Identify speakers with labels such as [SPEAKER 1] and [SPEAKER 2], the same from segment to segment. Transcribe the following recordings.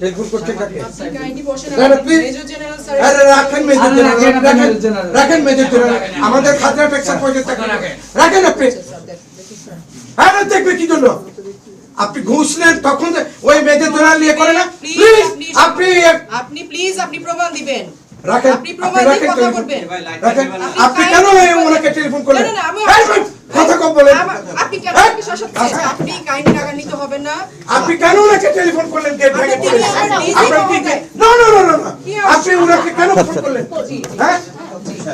[SPEAKER 1] Telephone করতে থাকে। রাখেন মেজর জেনারেল, আমাদের খাতরা ট্যাক্সের পয়সা টাকা রাখেন আপনি। হ্যাঁ দেখবে কি জন্য আপনি ঘুষ নেন তখন ওই মেজর জেনারেল নিয়ে করে না। প্লিজ
[SPEAKER 2] আপনি প্লিজ আপনি প্রমাণ দিবেন।
[SPEAKER 1] রাখেন,
[SPEAKER 2] আপনি প্রমাণ দিয়ে কথা বলবেন।
[SPEAKER 1] রাখেন। আপনি কেন ওনাকে টেলিফোন করলেন? কথা কম বলেন।
[SPEAKER 2] আপনি কেন কি শাসক চাচ্ছেন? আপনি কাইন্ডলি রাগান্বিত হবেন না।
[SPEAKER 1] আপনি কেন ওনাকে টেলিফোন করলেন? গেট ভেঙে দিলেন। না না না না না, আপনি ওনাকে কেন ফোন করলেন? হ্যাঁ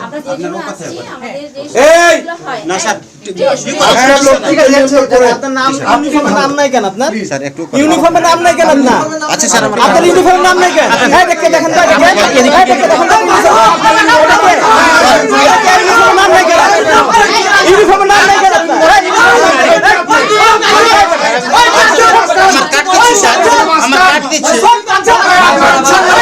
[SPEAKER 3] আমরা যে জন্য আসছি আমাদের যে
[SPEAKER 1] এই
[SPEAKER 4] না স্যার
[SPEAKER 1] ঠিক আছে,
[SPEAKER 5] আপনার নাম ইউনিফর্মের নাম নাই কেন আপনার?
[SPEAKER 4] স্যার একটু
[SPEAKER 5] ইউনিফর্মের নাম নাই কেন আপনার?
[SPEAKER 4] আচ্ছা স্যার আমার
[SPEAKER 5] আপনার ইউনিফর্মের নাম নাই কেন? হ্যাঁ দেখতে দেখেন তো দেখেন ইউনিফর্মের নাম নাই কেন? ইউনিফর্মের নাম নাই কেন আপনার?
[SPEAKER 4] কাট দিচ্ছি স্যার, আমার কাট দিচ্ছি।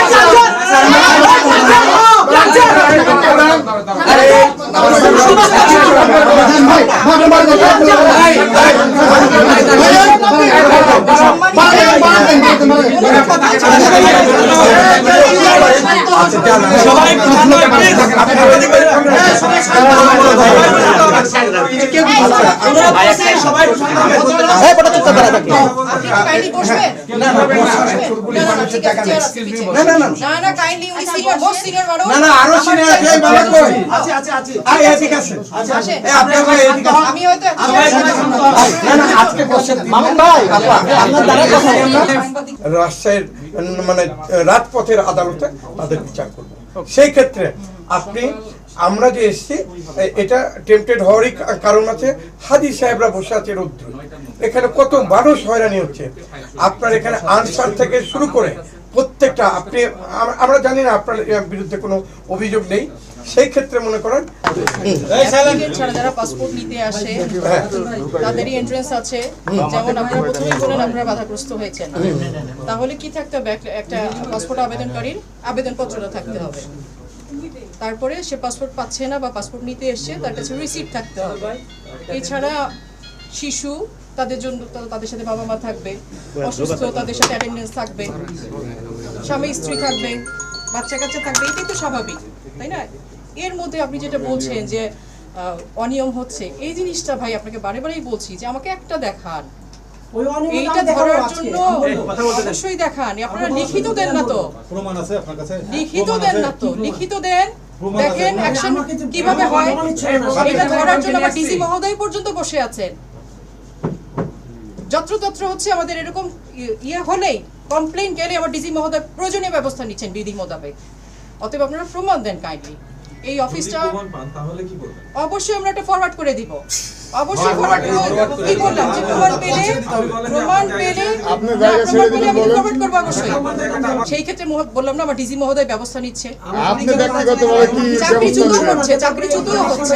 [SPEAKER 1] রাজশাহীর মানে রাজপথের আদালতে তাদের বিচার করব। সেই ক্ষেত্রে আপনি আমরা যে এসেছি এটা টেম্পটেড হওয়ারই কারণ আছে। হাজি সাহেবরা বসে আছে রৌদ্র, এখানে কত মানুষ হয়রানি হচ্ছে। আপনার এখানে আনসার থেকে শুরু করে প্রত্যেকটা আপনি আমরা জানি না আপনার বিরুদ্ধে কোনো অভিযোগ নেই। সেই ক্ষেত্রে মনে করেন
[SPEAKER 2] যারা পাসপোর্ট নিতে আসে তাদেরই এন্ট্রান্স আছে, যেমন আপনারা প্রথমেই বলেন আপনারা বাধাগ্রস্ত হয়েছেন, তাহলে কি থাকতে হবে? একটা পাসপোর্ট আবেদনকারীর আবেদনপত্রটা থাকতে হবে। তারপরে সে পাসপোর্ট পাচ্ছে না বা পাসপোর্ট নিতে এসছে, তার কাছে রিসিপ্ট থাকতে হবে। এছাড়া শিশু, তাদের জন্য তাদের সাথে বাবা মা থাকবে, অসুস্থ তাদের সাথে অ্যাটেন্ডেন্স থাকবে, স্বামী স্ত্রী থাকবে, বাচ্চা কাচ্চা থাকবে, এটাই তো স্বাভাবিক, তাই না? এর মধ্যে আপনি যেটা বলছেন যে অনিয়ম হচ্ছে, এই জিনিসটা ভাই আপনাকে বারে বারেই বলছি যে আমাকে একটা দেখান, এইটা ধরার জন্য অবশ্যই দেখান। আপনারা লিখিত দেন না তো, লিখিত দেন না তো, লিখিত দেন, দেখেন অ্যাকশন কিভাবে হয়। এটা ধরার জন্য আমার ডিসি মহোদয় পর্যন্ত বসে আছেন। যত্রতত্র হচ্ছে আমাদের এরকম ইয়ে হলেই, কমপ্লেইন গেলে আমার ডিসি মহোদয় প্রয়োজনীয় ব্যবস্থা নিচ্ছেন বিধি মোতাবেক। অতএব আপনারা প্রমাণ দেন কাইন্ডলি। এই অফিসটা অবশ্যই আমরা এটা ফরওয়ার্ড করে দিব, অবশ্যই ফরওয়ার্ড করব। কি বললাম যে প্রমাণ পেলে আমি ফরওয়ার্ড করব অবশ্যই। সেই ক্ষেত্রে বললাম না আমার ডিসি মহোদয় ব্যবস্থা নিচ্ছে, চাকরিচ্যুত হচ্ছে।